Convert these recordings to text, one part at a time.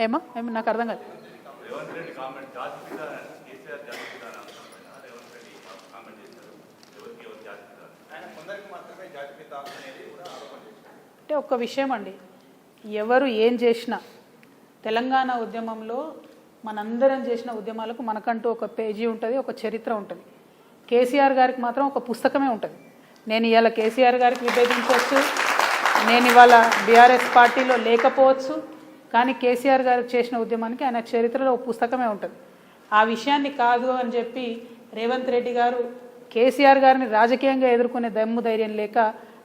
ఏమో నాకు అర్థం కాదు. అంటే ఒక్క విషయం అండి, ఎవరు ఏం చేసినా తెలంగాణ ఉద్యమంలో మనందరం చేసిన ఉద్యమాలకు మనకంటూ ఒక పేజీ ఉంటుంది, ఒక చరిత్ర ఉంటుంది. కేసీఆర్ గారికి మాత్రం ఒక పుస్తకమే ఉంటుంది. నేను ఇవాళ కేసీఆర్ గారికి విభేదించవచ్చు, నేను ఇవాళ బీఆర్ఎస్ పార్టీలో లేకపోవచ్చు, కానీ కేసీఆర్ గారు చేసిన ఉద్యమానికి ఆయన చరిత్రలో ఒక పుస్తకమే ఉంటుంది. ఆ విషయాన్ని కాదు అని చెప్పి రేవంత్ రెడ్డి గారు కేసీఆర్ గారిని రాజకీయంగా ఎదుర్కొనే దమ్ము ధైర్యం లేక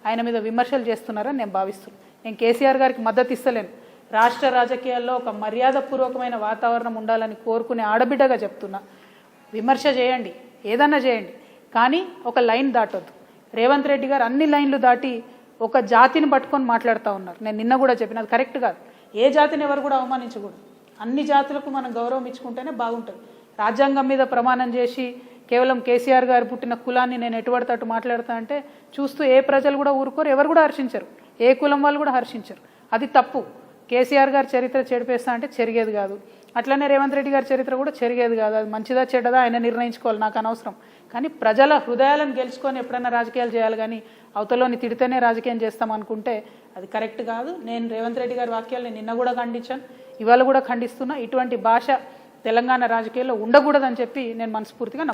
ఆయన మీద విమర్శలు చేస్తున్నారని నేను భావిస్తున్నాను. నేను కేసీఆర్ గారికి మద్దతు ఇస్తలేను. రాష్ట్ర రాజకీయాల్లో ఒక మర్యాదపూర్వకమైన వాతావరణం ఉండాలని కోరుకునే ఆడబిడ్డగా చెప్తున్నా. విమర్శ చేయండి, ఏదన్నా చేయండి, కానీ ఒక లైన్ దాటొద్దు. రేవంత్ రెడ్డి గారు అన్ని లైన్లు దాటి ఒక జాతిని పట్టుకొని మాట్లాడుతూ ఉన్నారు. నేను నిన్న కూడా చెప్పిన, అది కరెక్ట్ కాదు. ఏ జాతిని ఎవరు కూడా అవమానించకూడదు. అన్ని జాతులకు మనం గౌరవం ఇచ్చుకుంటేనే బాగుంటుంది. రాజ్యాంగం మీద ప్రమాణం చేసి కేవలం కేసీఆర్ గారు పుట్టిన కులాన్ని నేను ఎటుపడితే అటు మాట్లాడతా అంటే చూస్తూ ఏ ప్రజలు కూడా ఊరుకోరు, ఎవరు కూడా హర్షించరు, ఏ కులం వాళ్ళు కూడా హర్షించరు. అది తప్పు. కేసీఆర్ గారి చరిత్ర చెడిపేస్తా అంటే చెరిగేది కాదు. అట్లనే రేవంత్ రెడ్డి గారి చరిత్ర కూడా చెరిగేది కాదు. అది మంచిదా చెడ్డదా ఆయన నిర్ణయించుకోవాలి, నాకు అనవసరం. కానీ ప్రజల హృదయాలను గెలుచుకొని ఎప్పుడైనా రాజకీయాలు చేయాలి, కానీ అవతలోని తిడితేనే రాజకీయం చేస్తాం అనుకుంటే అది కరెక్ట్ కాదు. నేను రేవంత్ రెడ్డి గారి వాక్యాలను నిన్న కూడా ఖండించాను, ఇవాళ కూడా ఖండిస్తున్నా. ఇటువంటి భాష తెలంగాణ రాజకీయాల్లో ఉండకూడదని చెప్పి నేను మనస్ఫూర్తిగా